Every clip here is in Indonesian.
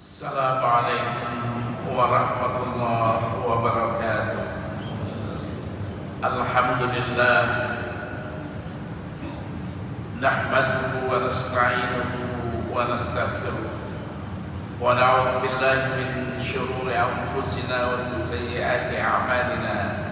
Assalamualaikum warahmatullahi wabarakatuh. Alhamdulillah, nahmaduhu wa nasta'inuhu wa nastaghfiruh wa na'udzu billahi min shururi anfusina wa min sayyiati a'malina.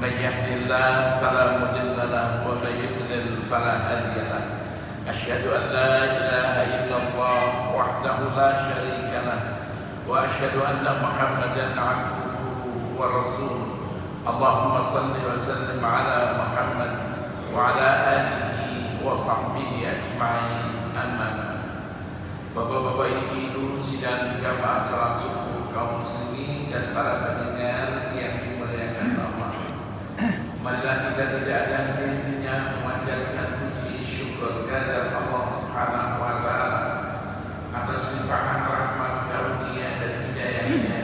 Man yahdihillahu fala mudilla lahu wa man yudlil fala hadiya lahu. Asyhadu an la ilaha illallah wahdahu la syarika lah wa asyhadu anna Muhammadan 'abduhu wa rasuluh. Allahumma salli wa sallim ala Muhammad wa ala alihi wa sahbihi ajma'in. Amma ba'd. Bapak-bapak, ibu sidang jamaah salat subuh kaum muslimin dan para pendengar yang dimuliakan Allah. Marilah kita tidak ada henti-hentinya memanjatkan puji syukur kepada Allah Subhanahu wa taala atas limpahan rahmat karunia dan hidayahnya,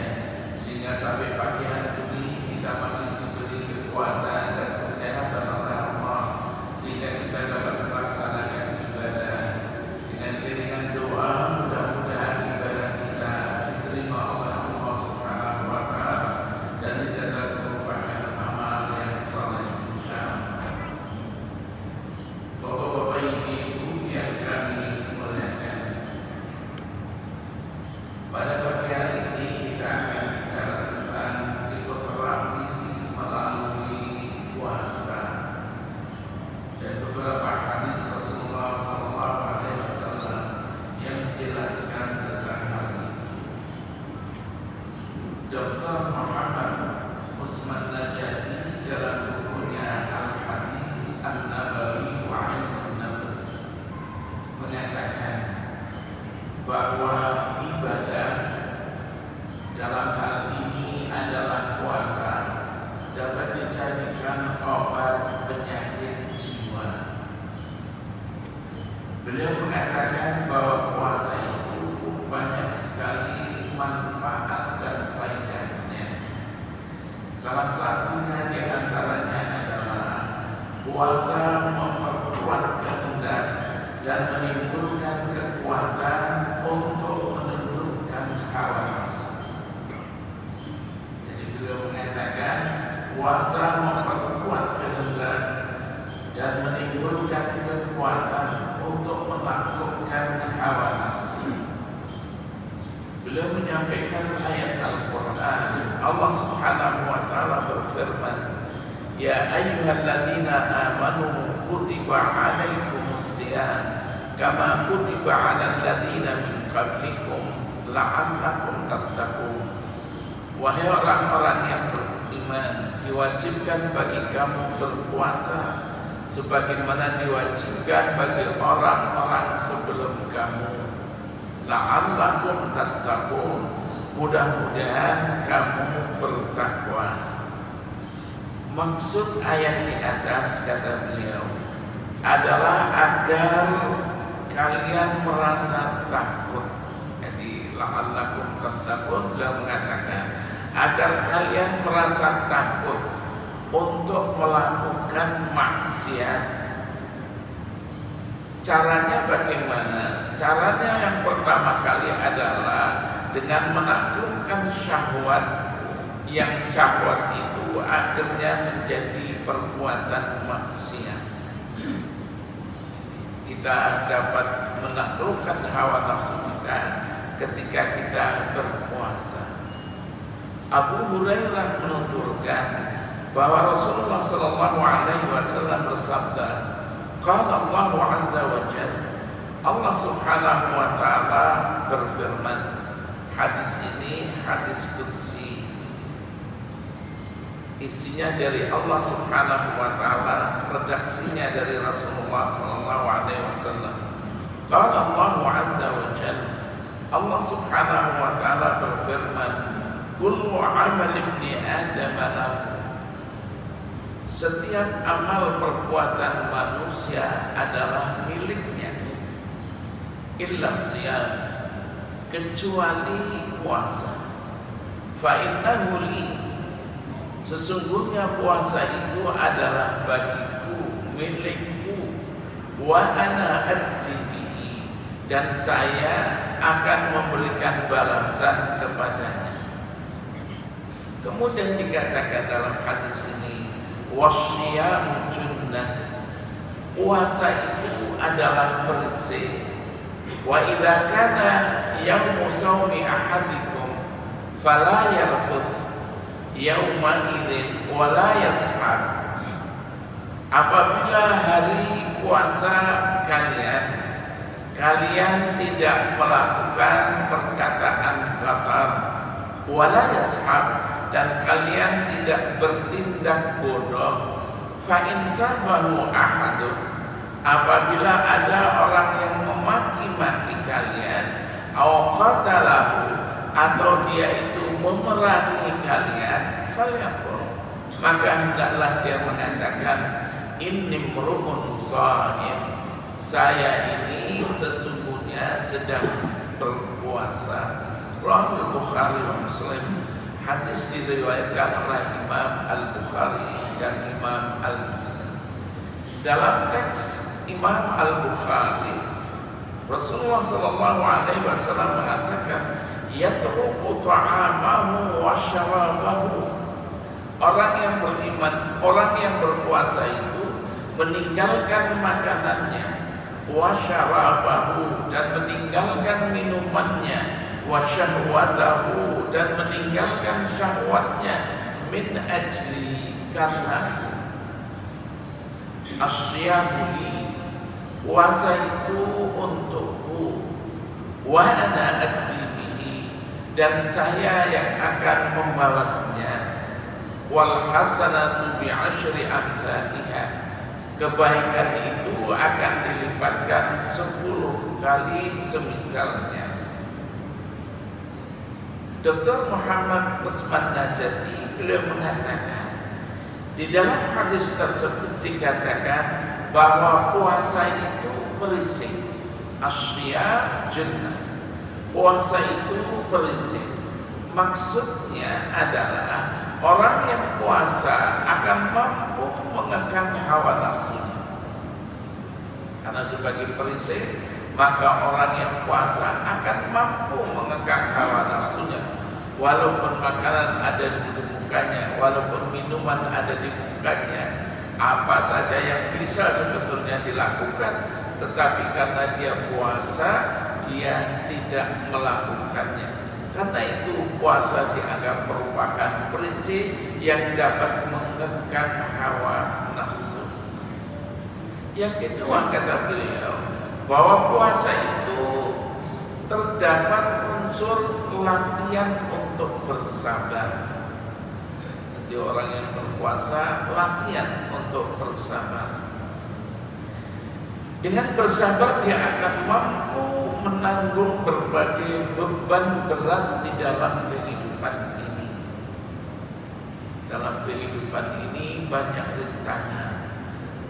sehingga sampai pagi hari ini kita masih diberi kekuatan dan kesehatan oleh Allah, sehingga kita dapat melaksanakan ibadah dengan iringan doa. Mudah-mudahan ibadah kita diterima oleh Allah Subhanahu wa taala dan dicatat merupakan amal yang saleh insyaallah. Bapak-bapak, ibu yang kami muliakan, pada pagi hari ini kita akan bicara tentang psikoterapi melalui puasa dan beberapa hadis Rasulullah SAW yang menjelaskan tentang hal ini. Dr. Muhammad Usman Najati dalam bukunya Al-Hadis An-Nabawi wa Ilmun Nafs menyatakan bahwa ibadah dalam hal ini adalah puasa dapat dijadikan obat penyakit jiwa. Beliau mengatakan bahwa puasa itu banyak sekali manfaat dan faedahnya. Salah satunya di antaranya adalah puasa memperkuat kehendak dan menimbulkan kekuatan untuk menundukkan hawa nafsu. Jadi beliau mengatakan puasa memperkuat kehendak dan menimbulkan kekuatan untuk menaklukkan hawa nafsu. Beliau menyampaikan ayat Al-Quran. Allah Subhanahu wa taala berfirman, "Ya ayyuhalladzina amanu kutiba 'alaikumus shiyam kama kutiba 'alal ladzina min qablikum la'allakum tattaqun." Wahai orang-orang yang beriman, diwajibkan bagi kamu berpuasa sebagaimana diwajibkan bagi orang-orang sebelum kamu. La'allakum tattaqun, mudah-mudahan kamu bertakwa. Maksud ayat di atas, kata beliau, adalah agar kalian merasa takut. Jadi la'allakum tattaqun, beliau mengatakan agar kalian merasa takut untuk melakukan maksiat. Caranya bagaimana? Caranya yang pertama kali adalah dengan menaklukkan syahwat, yang syahwat itu akhirnya menjadi perbuatan maksiat. Kita dapat menaklukkan hawa nafsu kita ketika kita berpuasa. Abu Hurairah menuturkan bahwa Rasulullah SAW bersabda, qala Allah azza wa jalla, Allah Subhanahu wa taala berfirman. Hadis ini hadis kursi, isinya dari Allah Subhanahu wa taala, redaksinya dari Rasulullah SAW. Qala Allah azza wa jalla, Allah Subhanahu wa taala berfirman, kullu amal ibni Adam lahu, setiap amal perbuatan manusia adalah miliknya, illa siyam, kecuali puasa. Fa innahu li, sesungguhnya puasa itu adalah bagiku, milikku. Wa ana ajzi bihi, dan saya akan memberikan balasan kepadanya. Kemudian dikatakan dalam hadis ini, wasyiyamu junnah, puasa itu adalah perisai. Wa idza kana yaumu shaumi ahadikum fala yarfuth yauma idzin wa la yashab. Apabila hari puasa kalian tidak melakukan perkataan kotor, wala yashab, dan kalian tidak bertindak bodoh. Fa in sabahu ahadun, apabila ada orang yang memaki-maki kalian, aw qatalahu, atau dia itu memerangi kalian, falyaqul, maka hendaklah dia mengatakan, inni mru'un shaim, saya ini sesungguhnya sedang berpuasa. Rawahul Bukhari wa Muslim. Hadis diriwayatkan oleh Imam Al-Bukhari dan Imam Al-Muslim. Dalam teks Imam Al-Bukhari, Rasulullah sallallahu alaihi wasallam mengatakan, yatruku ta'amahu wa syarabahu. Orang yang beriman, orang yang berpuasa itu meninggalkan makanannya, wa syarabahu, dan meninggalkan minumannya, wa syahwatahu, dan meninggalkan syahwatnya, min ajli, karena asyamu, puasa itu untukku, wa ana ajzi bihi, dan saya yang akan membalasnya, wal hasanatu bi asyri amsalihha, kebaikan itu akan dilipatkan 10 kali semisalnya. Dr. Muhammad Usman Najati beliau mengatakan, di dalam hadis tersebut dikatakan bahwa puasa itu berisik, asyia jannah, puasa itu berisik. Maksudnya adalah orang yang puasa akan mampu mengekang hawa nafsunya. Karena sebagai perisai, maka orang yang puasa akan mampu mengekang hawa nafsunya. Walaupun makanan ada di mukanya, walaupun minuman ada di mukanya, apa saja yang bisa sebetulnya dilakukan, tetapi karena dia puasa, dia tidak melakukannya. Karena itu puasa dianggap merupakan perisai yang dapat mengekang hawa nafsu. Yang kedua, kata beliau, bahwa puasa itu terdapat unsur latihan untuk bersabar. Jadi orang yang berpuasa latihan untuk bersabar. Dengan bersabar dia akan mampu menanggung berbagai beban berat di dalam kehidupan ini. Dalam kehidupan ini banyak rintangan,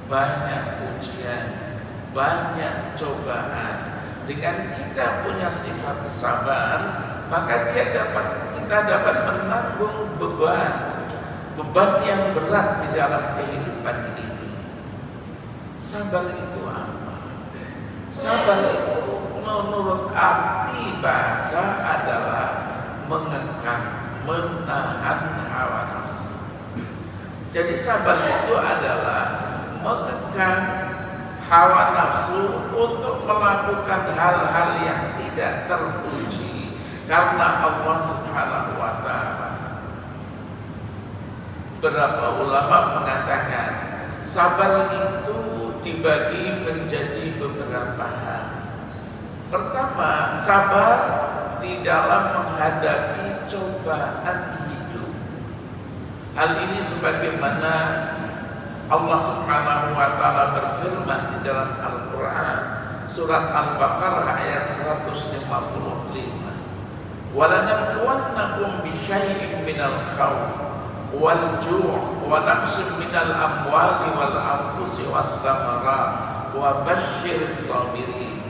banyak ujian, banyak cobaan. Dengan kita punya sifat sabar, maka kita dapat menanggung beban yang berat di dalam kehidupan ini. Sabar itu apa? Sabar itu menurut arti bahasa adalah mengekang, menahan hawa nafsu. Jadi sabar itu adalah mengekang hawa nafsu untuk melakukan hal-hal yang tidak terpuji karena Allah Subhanahu wa Ta'ala. Beberapa ulama mengatakan sabar itu dibagi menjadi beberapa hal. Pertama, sabar di dalam menghadapi cobaan hidup. Hal ini sebagaimana Allah Subhanahu wa Ta'ala berfirman di dalam Al-Quran, surat Al-Baqarah ayat 155. وَلَنَبْلُوَنَّكُمْ بِشَيْءٍ مِنَ الْخَوْفِ وَالْجُوعِ وَنَقْصٍ مِنَ الْأَمْوَالِ وَالْأَنْفُسِ وَالثَّمَرَاتِ وَبَشِّرِ الصَّابِرِينَ.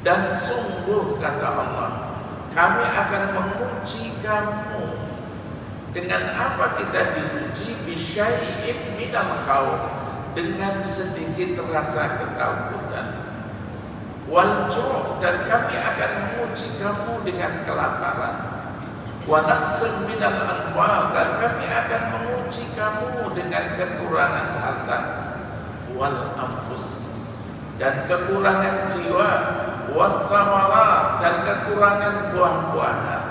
Dan sungguh, kata Allah, kami akan menguji kamu. Dengan apa kita diuji? Bisyai'in minal khauf, dengan sedikit rasa ketakutan. wal ju', dan kami akan menguji kamu dengan kelaparan, wa naqsim minal amwal, dan kami akan menguji kamu dengan kekurangan harta, wal anfus, dan kekurangan jiwa, wassamarat, dan kekurangan buah-buahan.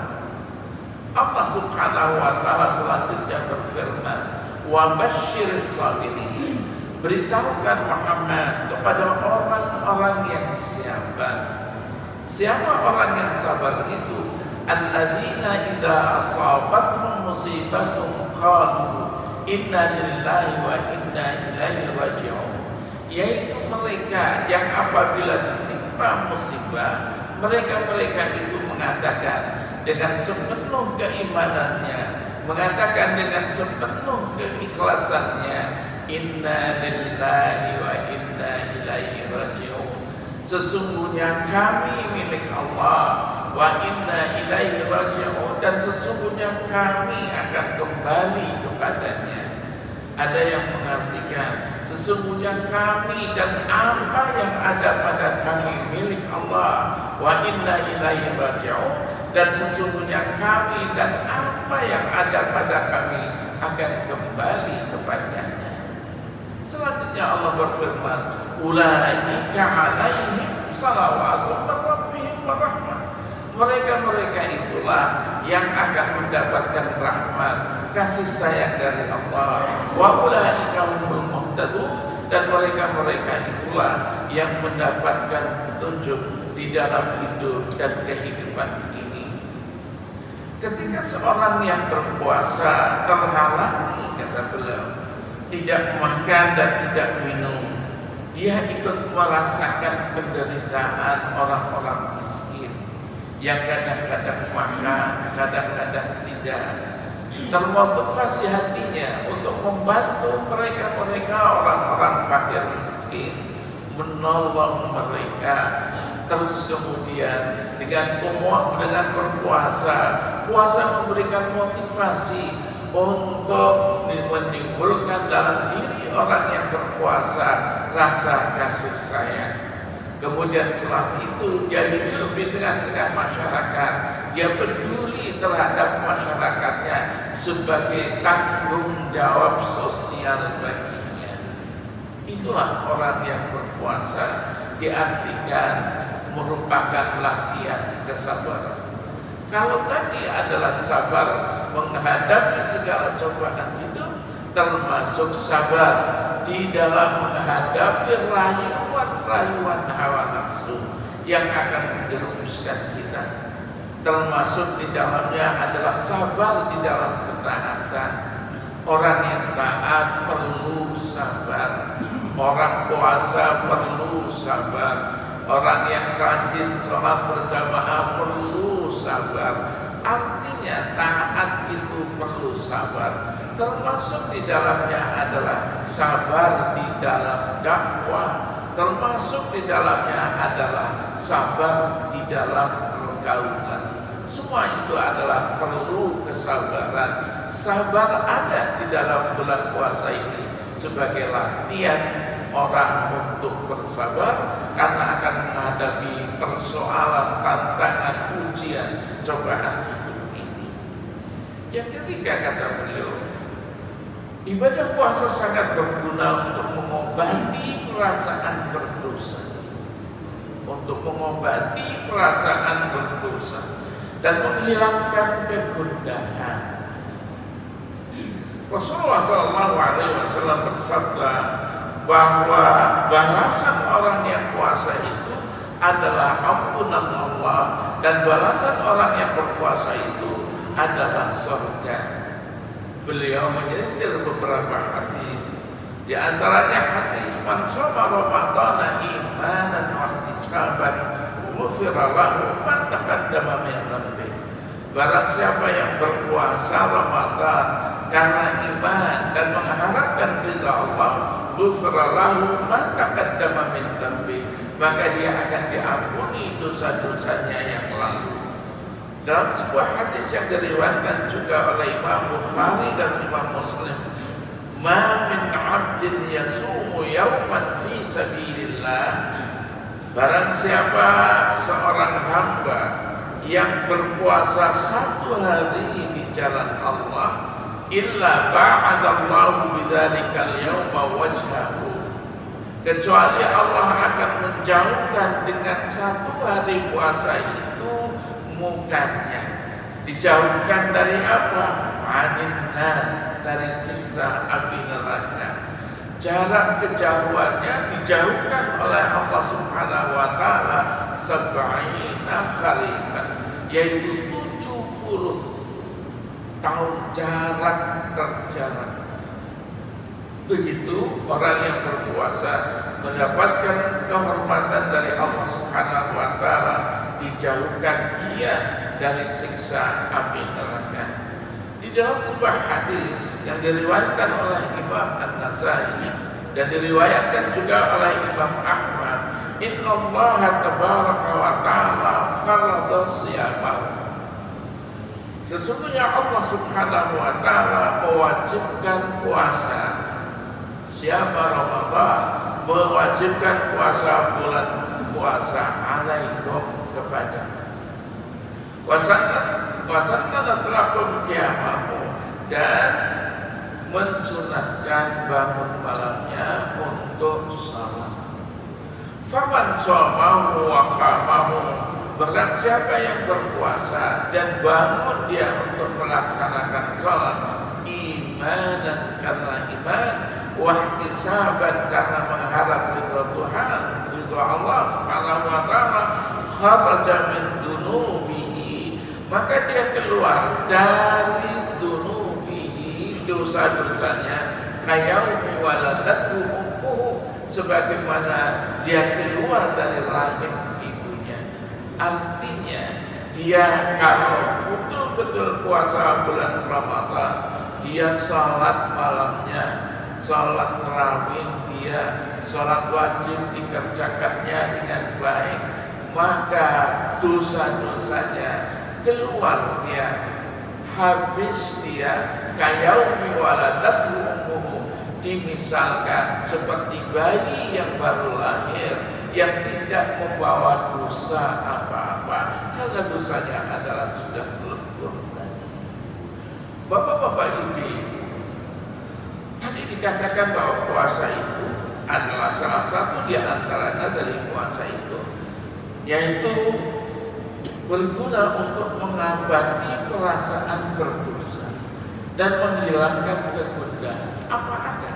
Allah Subhanahu wa ta'ala selanjutnya berfirman, wa basyiris sabirin, beritahukan Muhammad kepada orang-orang yang sabar. Siapa orang yang sabar itu? Alladzina idza asabatuhum musibatun qalu inna lillahi wa inna ilaihi raji'un, yaitu mereka yang apabila ditimpa musibah, mereka itu mengatakan dengan sepenuh keimanannya, mengatakan dengan sepenuh keikhlasannya, inna lillahi wa inna ilaihi raji'un, sesungguhnya kami milik Allah, wa inna ilaihi raji'un, dan sesungguhnya kami akan kembali kepadanya. Ada yang mengartikan sesungguhnya kami dan apa yang ada pada kami milik Allah, wa inna ilaihi raji'un, dan sesungguhnya kami dan apa yang ada pada kami akan kembali kepadanya. Selanjutnya Allah berfirman, ulaika alaihim salawatun min rabbihim wa rahmah, mereka itulah yang akan mendapatkan rahmat, kasih sayang dari Allah, wa ulaika humul muhtadun, dan mereka itulah yang mendapatkan petunjuk di dalam hidup dan kehidupan ini. Ketika seorang yang berpuasa terhalangi, kata beliau, tidak makan dan tidak minum, dia ikut merasakan penderitaan orang-orang miskin yang kadang-kadang makan, kadang-kadang tidak. Termotivasi hatinya untuk membantu mereka orang-orang fakir miskin, menolong mereka. Terus kemudian dengan berpuasa, puasa memberikan motivasi untuk menimbulkan dalam diri orang yang berpuasa rasa kasih sayang. Kemudian setelah itu dia hidup di tengah-tengah masyarakat, dia peduli terhadap masyarakatnya sebagai tanggung jawab sosial baginya. Itulah orang yang berpuasa, diartikan merupakan latihan kesabaran. Kalau tadi adalah sabar menghadapi segala cobaan hidup, termasuk sabar di dalam menghadapi rayuan hawa nafsu yang akan menjerumuskan kita. Termasuk di dalamnya adalah sabar di dalam ketaatan. Orang yang taat perlu sabar, orang puasa perlu sabar, orang yang rajin sholat berjamaah perlu sabar. Artinya taat itu perlu sabar. Termasuk di dalamnya adalah sabar di dalam dakwah. Termasuk di dalamnya adalah sabar di dalam pergaulan. Semua itu adalah perlu kesabaran. Sabar ada di dalam bulan puasa ini sebagai latihan orang untuk bersabar karena akan menghadapi persoalan, tantangan, ujian, cobaan hidup ini. Yang ketiga, kata beliau, ibadah puasa sangat berguna untuk mengobati perasaan berdosa, untuk mengobati perasaan berdosa dan menghilangkan kegundahan. Rasulullah SAW bersabda bahwa balasan orang yang puasa itu adalah ampunan Allah, dan balasan orang yang berpuasa itu adalah surga. Beliau menyetir beberapa hadis, di antaranya hadis man shoma ramadhana imanan wa ihtisaban ghufira lahu ma taqaddama min dhanbi. Barang siapa yang berpuasa Ramadan karena iman dan mengharapkan ridha Allah, ghufira lahu ma taqaddama min dhanbi, maka dia akan diampuni dosa-dosanya yang lalu. Dalam sebuah hadis yang diriwayatkan juga oleh Imam Bukhari dan Imam Muslim, ma min 'abdin yasumu yawman fi sabilillah Barang siapa seorang hamba yang berpuasa 1 hari di jalan Allah, illa ba'adallahu bidzalikal yauma wajhahu, kecuali Allah akan menjauhkan dengan 1 hari puasa itu mukanya. Dijauhkan dari apa? Aninnar, dari siksa api neraka. Jarak kejauhannya dijauhkan oleh Allah Subhanahu wa taala 70 khalifan, yaitu 70 tahun jarak terjarak. Begitu orang yang berpuasa mendapatkan kehormatan dari Allah Subhanahu wa taala, dijauhkan ia dari siksa api neraka. Di dalam sebuah hadis yang diriwayatkan oleh Imam An-Nasai dan diriwayatkan juga oleh Imam Ahmad, Inna Allah tabaraka wa ta'ala farada siyamahu, sesungguhnya Allah Subhanahu wa ta'ala mewajibkan puasa siyama Ramadan, mewajibkan puasa bulan puasa alaikum kepada wasanna lakum qiyamahu, dan mensunatkan bangun malamnya untuk salat. Faman shamahu wa qamahu, barang siapa yang berpuasa dan bangun dia untuk melaksanakan salat, imanan karena iman, wahtisaban karena mengharap ridha Tuhan, ridha Allah Subhanahu wa taala, kharaja min dunubihi, maka dia keluar dari dunubihi, dosa-dosanya, kayaumi waladatu ummuhu, sebagaimana dia keluar dari rahim ibunya. Artinya dia kalau betul-betul puasa bulan Ramadan, dia salat malamnya, salat tarawih, dia salat wajib dikerjakannya dengan baik, maka dosa-dosanya keluar dia, habis dia, kayaumi waladatu ummuhu, dimisalkan seperti bayi yang baru lahir yang tidak membawa dosa apa-apa karena dosanya adalah sudah lebur tadi. Bapak-bapak ibu, tadi dikatakan bahwa puasa itu adalah salah satu di antaranya dari puasa itu, yaitu berguna untuk mengobati perasaan berdosa dan menghilangkan kegundahan. Apa ada?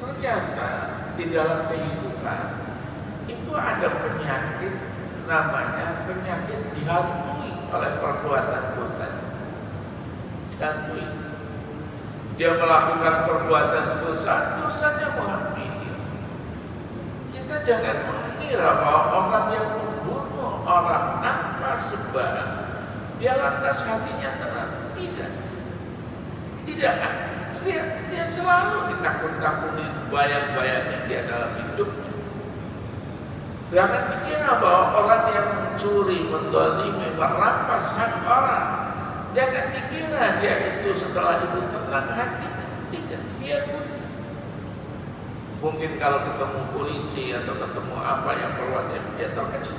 Ternyata di dalam kehidupan itu ada penyakit, namanya penyakit dihantui oleh perbuatan dosa. Dihantui. Dia melakukan perbuatan dosa, dosanya menghantui dia. Kita jangan mengira bahwa orang yang membunuh orang tanpa sebab dia lantas hatinya tenang. Tidak. Dia selalu ditakut-takuti bayang-bayangnya dia dalam hidupnya. Jangan dikira bahwa orang yang mencuri, menzalimi, merampas hak orang, jangan dikira dia itu setelah itu tenang hatinya. Tidak, dia pun mungkin kalau ketemu polisi atau ketemu apa yang berwajib, dia terkejut.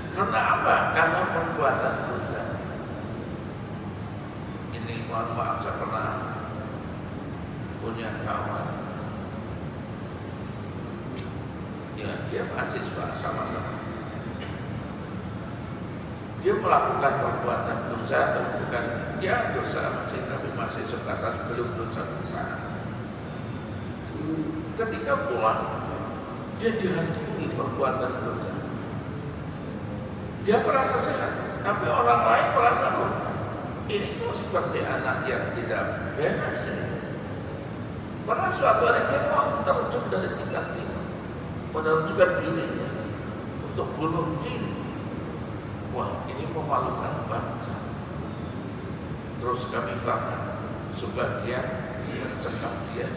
Karena apa? Karena perbuatan dosa. Ini mohon maaf, saya pernah punya kawan, ya dia mahasiswa sama-sama. Dia melakukan perbuatan dosa atau bukan, ya dosa masih, tapi masih sebatas belum dosa besar. Ketika pulang, dia dihantui perbuatan dosa. Dia merasa sehat, tapi orang lain merasa loh, ini kok seperti anak yang tidak beres ya. Pernah suatu hari dia mau terjun dari tingkat 5, menerjunkan dirinya untuk bunuh diri. Wah, ini memalukan bangsa. Terus kami bahkan sebagian mencekam dia,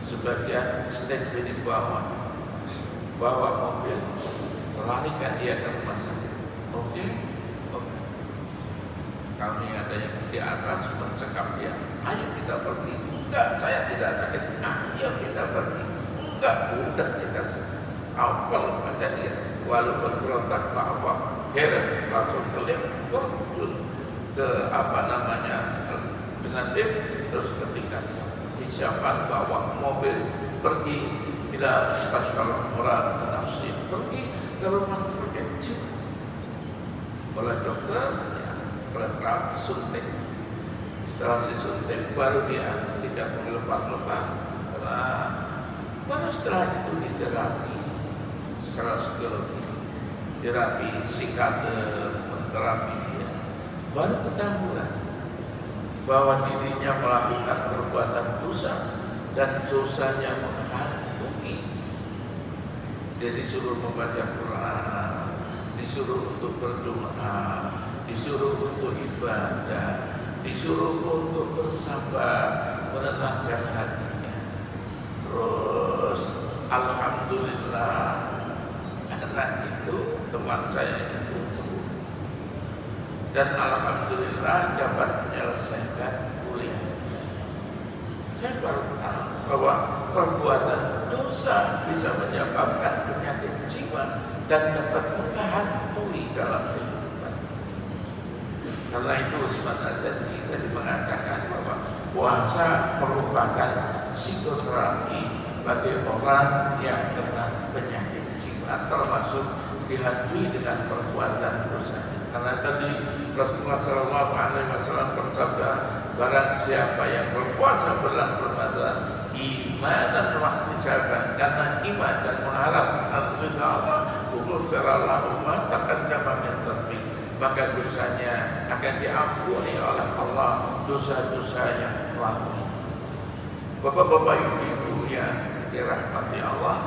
sebagian stand di bawah, bawa mobil, melarikan dia ke rumah sakit. Oke. Kami ada yang di atas mencekam dia. Ayo kita pergi. Enggak, saya tidak sakit. Ayo kita pergi. Enggak mudah dikasih apel aja dia, walaupun berontak apa keren langsung terjun ke apa namanya dengan lift, terus ketika disiapkan bawa mobil pergi bila stasiun murah nafsi pergi ke rumah sakit oleh dokter ya, oleh perawat suntik. Setelah disuntik baru dia tidak melepas-lepas karena baru setelah itu diterapi secara psikologi, terapi psikiater menterapi dia, baru ketahuan bahwa dirinya melakukan perbuatan dosa dan dosanya menghantui. Dia disuruh membaca Quran, disuruh untuk berdoa, disuruh untuk ibadah, disuruh untuk bersabar, menenangkan hatinya. Terus alhamdulillah anak itu, teman saya itu sembuh. Dan alhamdulillah dapat menyelesaikan kuliah. Saya baru tahu bahwa perbuatan dosa bisa menyebabkan penyakit jiwa dan dapat menghantui dalam kehidupan. Karena itu Usman Najati tadi mengatakan bahwa puasa merupakan psikoterapi bagi orang yang kena penyakit jiwa, termasuk dihantui dengan perbuatan dosa. Karena tadi Rasulullah SAW bersabda, barang siapa yang berpuasa bulan Ramadan iman dan wahtisaban, karena iman dan mengharapkan ridha Allah, ghufirallahu ma taqaddama min dhanbi, maka dosanya akan diampuni oleh Allah, dosa-dosa yang lalu. Bapak-bapak ibu-ibu yang dirahmati Allah,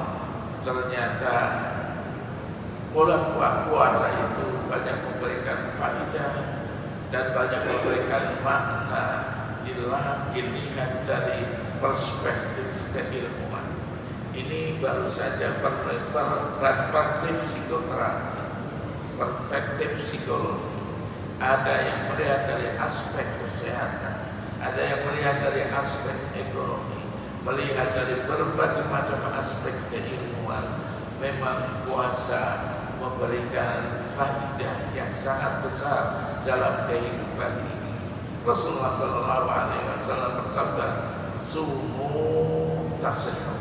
ternyata bulan puasa itu banyak memberikan faedah dan banyak memberikan makna dilihat dari perspektif keilmuan. Ini baru saja perspektif psikoterapi, perspektif psikologi. Ada yang melihat dari aspek kesehatan, ada yang melihat dari aspek ekonomi, melihat dari berbagai macam aspek keilmuan. Memang puasa memberikan faedah yang sangat besar dalam kehidupan ini. Rasulullah SAW bersabda, "Sumu tasihhu."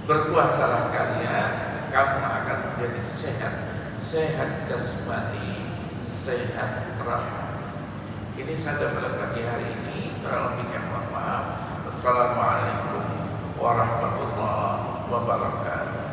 Berpuasalah kalian, kamu akan menjadi sehat, sehat jasmani, sehat rohani. Ini saja pada pagi hari ini. Kalau lebihnya mohon maaf. Assalamualaikum warahmatullahi wabarakatuh.